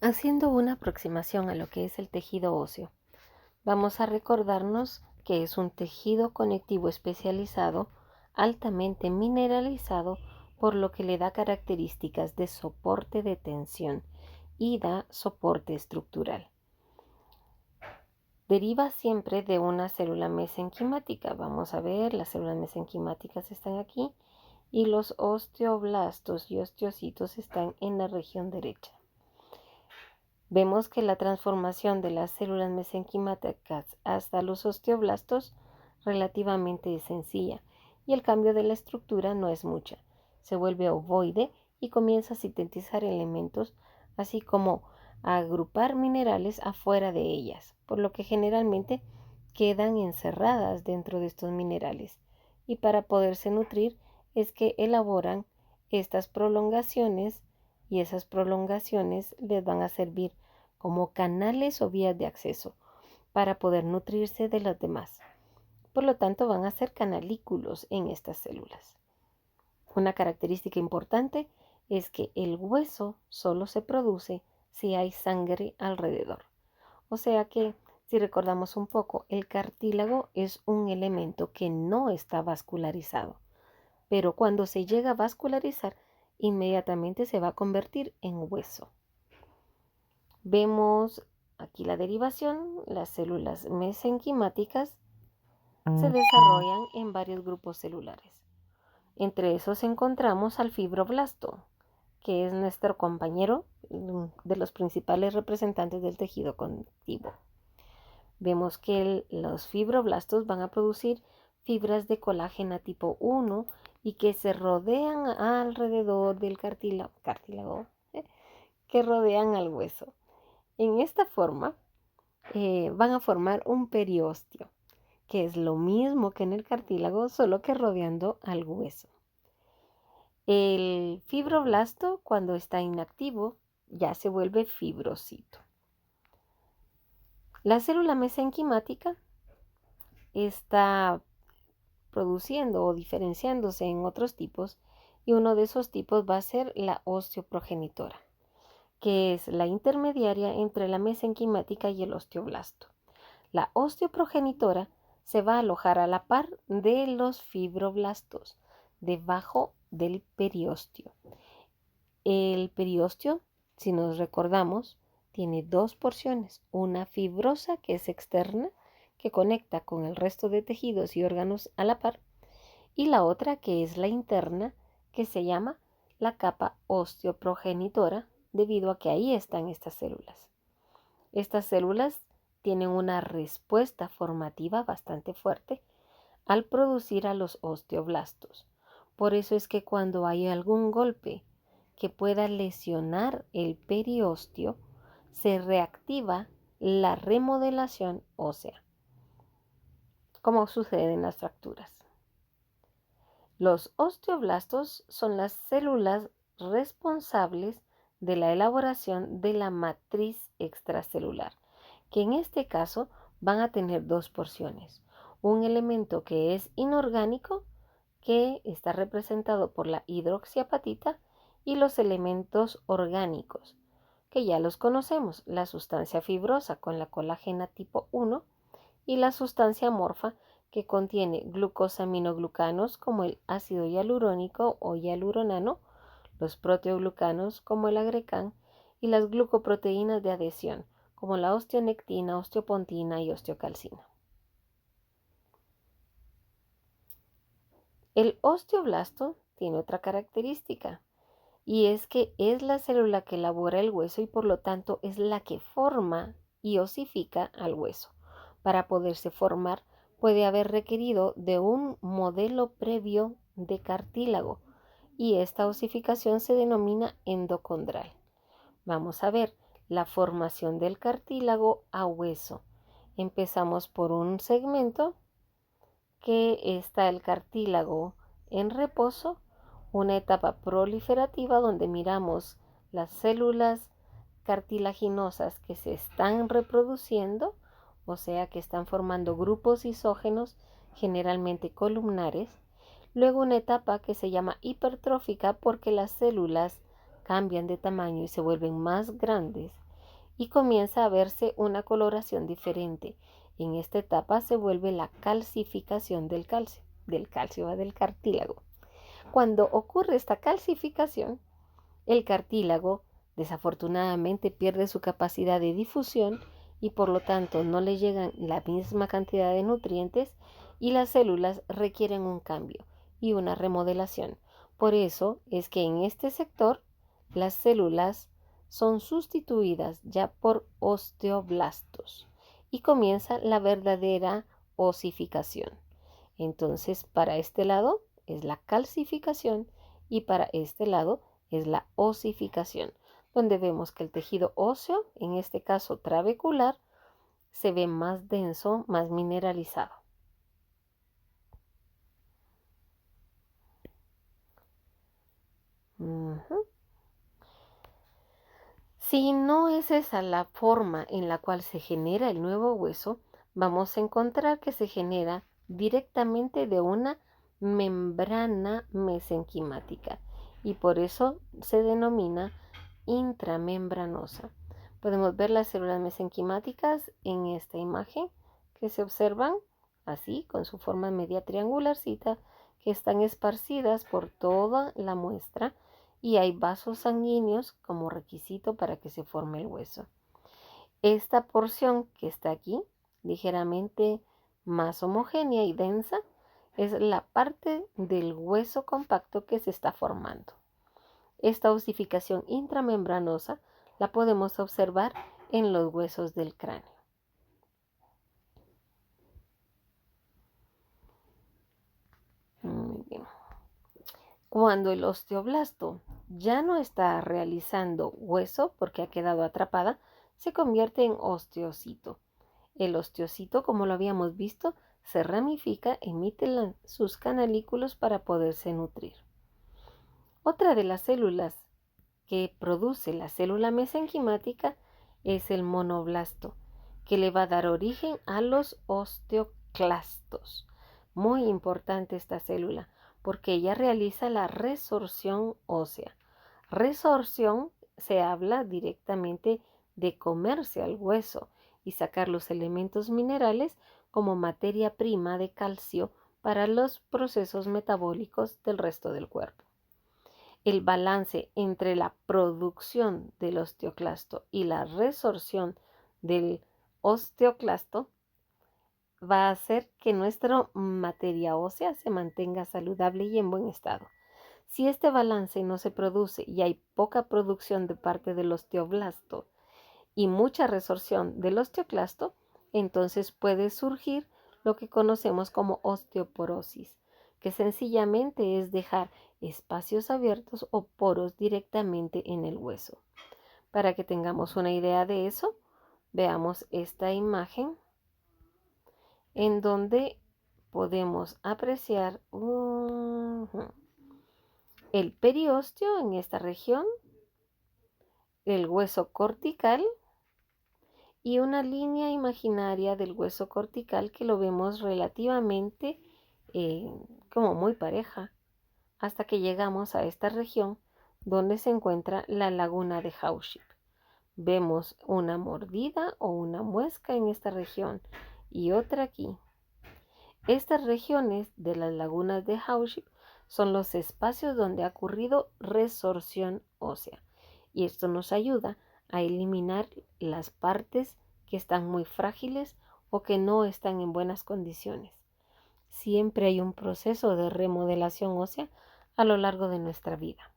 Haciendo una aproximación a lo que es el tejido óseo, vamos a recordarnos que es un tejido conectivo especializado, altamente mineralizado, por lo que le da características de soporte de tensión y da soporte estructural. Deriva siempre de una célula mesenquimática. Vamos a ver, las células mesenquimáticas están aquí y los osteoblastos y osteocitos están en la región derecha. Vemos que la transformación de las células mesenquimáticas hasta los osteoblastos relativamente es sencilla y el cambio de la estructura no es mucha. Se vuelve ovoide y comienza a sintetizar elementos, así como a agrupar minerales afuera de ellas, por lo que generalmente quedan encerradas dentro de estos minerales. Y para poderse nutrir es que elaboran estas prolongaciones y esas prolongaciones les van a servir como canales o vías de acceso para poder nutrirse de los demás. Por lo tanto, van a ser canalículos en estas células. Una característica importante es que el hueso solo se produce si hay sangre alrededor. O sea que, si recordamos un poco, el cartílago es un elemento que no está vascularizado, pero cuando se llega a vascularizar, inmediatamente se va a convertir en hueso. Vemos aquí la derivación. Las células mesenquimáticas se desarrollan en varios grupos celulares. Entre esos encontramos al fibroblasto, que es nuestro compañero de los principales representantes del tejido conectivo. Vemos que los fibroblastos van a producir fibras de colágeno tipo 1 y que se rodean alrededor del cartílago que rodean al hueso. En esta forma van a formar un periósteo, que es lo mismo que en el cartílago, solo que rodeando al hueso. El fibroblasto, cuando está inactivo, ya se vuelve fibrocito. La célula mesenquimática está produciendo o diferenciándose en otros tipos, y uno de esos tipos va a ser la osteoprogenitora, que es la intermediaria entre la mesenquimática y el osteoblasto. La osteoprogenitora se va a alojar a la par de los fibroblastos, debajo del periósteo. El periósteo, si nos recordamos, tiene dos porciones, una fibrosa que es externa, que conecta con el resto de tejidos y órganos a la par, y la otra que es la interna, que se llama la capa osteoprogenitora, debido a que ahí están estas células. Estas células tienen una respuesta formativa bastante fuerte al producir a los osteoblastos. Por eso es que cuando hay algún golpe que pueda lesionar el periósteo, se reactiva la remodelación ósea, como sucede en las fracturas. Los osteoblastos son las células responsables de la elaboración de la matriz extracelular, que en este caso van a tener dos porciones. Un elemento que es inorgánico, que está representado por la hidroxiapatita, y los elementos orgánicos, que ya los conocemos, la sustancia fibrosa con la colágena tipo 1 y la sustancia amorfa que contiene glucosaminoglucanos como el ácido hialurónico o hialuronano, los proteoglucanos como el agrecan y las glucoproteínas de adhesión como la osteonectina, osteopontina y osteocalcina. El osteoblasto tiene otra característica, y es que es la célula que elabora el hueso y por lo tanto es la que forma y osifica al hueso. Para poderse formar puede haber requerido de un modelo previo de cartílago, y esta osificación se denomina endocondral. Vamos a ver la formación del cartílago a hueso. Empezamos por un segmento que está el cartílago en reposo, una etapa proliferativa donde miramos las células cartilaginosas que se están reproduciendo, o sea que están formando grupos isógenos, generalmente columnares. Luego una etapa que se llama hipertrófica porque las células cambian de tamaño y se vuelven más grandes. y comienza a verse una coloración diferente. En esta etapa se vuelve la calcificación del cartílago. Cuando ocurre esta calcificación, el cartílago desafortunadamente pierde su capacidad de difusión y por lo tanto no le llegan la misma cantidad de nutrientes y las células requieren un cambio y una remodelación. Por eso es que en este sector las células son sustituidas ya por osteoblastos y comienza la verdadera osificación. Entonces, para este lado es la calcificación y para este lado es la osificación, donde vemos que el tejido óseo, en este caso trabecular, se ve más denso, más mineralizado. Si no es esa la forma en la cual se genera el nuevo hueso, vamos a encontrar que se genera directamente de una membrana mesenquimática y por eso se denomina intramembranosa. Podemos ver las células mesenquimáticas en esta imagen que se observan así, con su forma media triangularcita, que están esparcidas por toda la muestra y hay vasos sanguíneos como requisito para que se forme el hueso. Esta porción que está aquí, ligeramente más homogénea y densa, es la parte del hueso compacto que se está formando. Esta osificación intramembranosa la podemos observar en los huesos del cráneo. Muy bien. Cuando el osteoblasto ya no está realizando hueso porque ha quedado atrapada, se convierte en osteocito. El osteocito, como lo habíamos visto, se ramifica, emite sus canalículos para poderse nutrir. Otra de las células que produce la célula mesenquimática es el monoblasto, que le va a dar origen a los osteoclastos. Muy importante esta célula, porque ella realiza la resorción ósea. Resorción se habla directamente de comerse al hueso y sacar los elementos minerales como materia prima de calcio para los procesos metabólicos del resto del cuerpo. El balance entre la producción del osteoclasto y la resorción del osteoclasto va a hacer que nuestra materia ósea se mantenga saludable y en buen estado. Si este balance no se produce y hay poca producción de parte del osteoblasto y mucha resorción del osteoclasto, entonces puede surgir lo que conocemos como osteoporosis, que sencillamente es dejar espacios abiertos o poros directamente en el hueso. Para que tengamos una idea de eso, veamos esta imagen en donde podemos apreciar el periósteo en esta región, el hueso cortical y una línea imaginaria del hueso cortical que lo vemos relativamente como muy pareja, hasta que llegamos a esta región donde se encuentra la laguna de Hauship. Vemos una mordida o una muesca en esta región y otra aquí. Estas regiones de las lagunas de Hauship son los espacios donde ha ocurrido resorción ósea y esto nos ayuda a eliminar las partes que están muy frágiles o que no están en buenas condiciones. Siempre hay un proceso de remodelación ósea a lo largo de nuestra vida.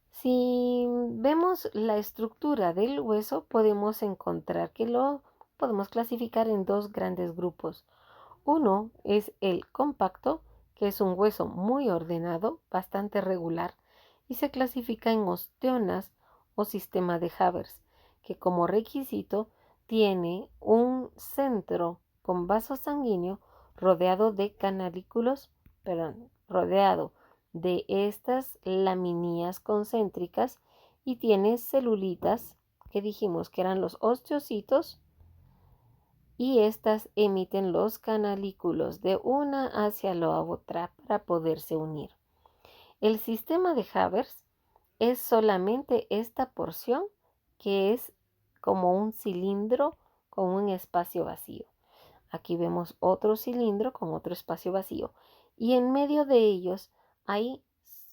Si vemos la estructura del hueso, podemos encontrar que lo podemos clasificar en dos grandes grupos. Uno es el compacto, que es un hueso muy ordenado, bastante regular, y se clasifica en osteonas o sistema de Havers, que como requisito tiene un centro con vaso sanguíneo rodeado de rodeado de estas laminías concéntricas y tiene celulitas que dijimos que eran los osteocitos y estas emiten los canalículos de una hacia la otra para poderse unir. El sistema de Havers es solamente esta porción que es como un cilindro con un espacio vacío. Aquí vemos otro cilindro con otro espacio vacío y en medio de ellos hay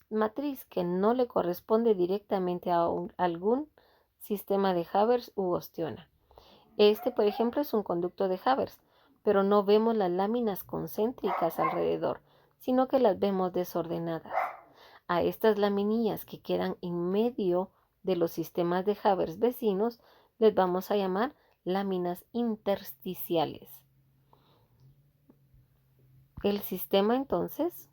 matriz que no le corresponde directamente a algún sistema de Haber u ostiona. Este, por ejemplo, es un conducto de Haber, pero no vemos las láminas concéntricas alrededor, sino que las vemos desordenadas. A estas laminillas que quedan en medio de los sistemas de Haber vecinos les vamos a llamar láminas intersticiales. El sistema entonces,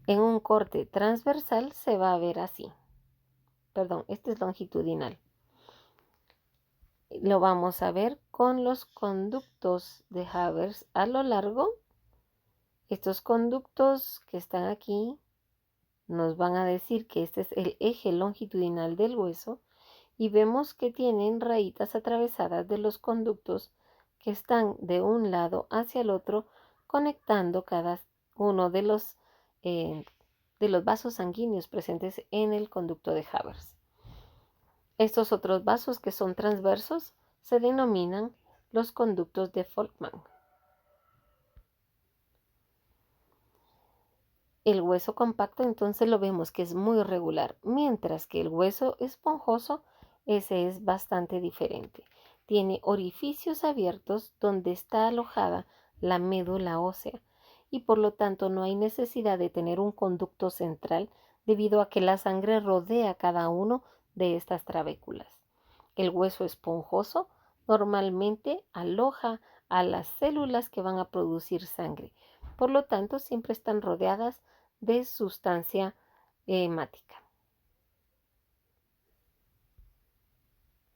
en un corte transversal se va a ver así. Perdón, este es longitudinal. Lo vamos a ver con los conductos de Haber a lo largo. Estos conductos que están aquí nos van a decir que este es el eje longitudinal del hueso y vemos que tienen rayitas atravesadas de los conductos que están de un lado hacia el otro, conectando cada uno de los vasos sanguíneos presentes en el conducto de Haber. Estos otros vasos que son transversos se denominan los conductos de Volkmann. El hueso compacto entonces lo vemos que es muy irregular, mientras que el hueso esponjoso, ese es bastante diferente. Tiene orificios abiertos donde está alojada la médula ósea y por lo tanto no hay necesidad de tener un conducto central debido a que la sangre rodea cada uno de estas trabéculas. El hueso esponjoso normalmente aloja a las células que van a producir sangre, por lo tanto siempre están rodeadas de sustancia hemática.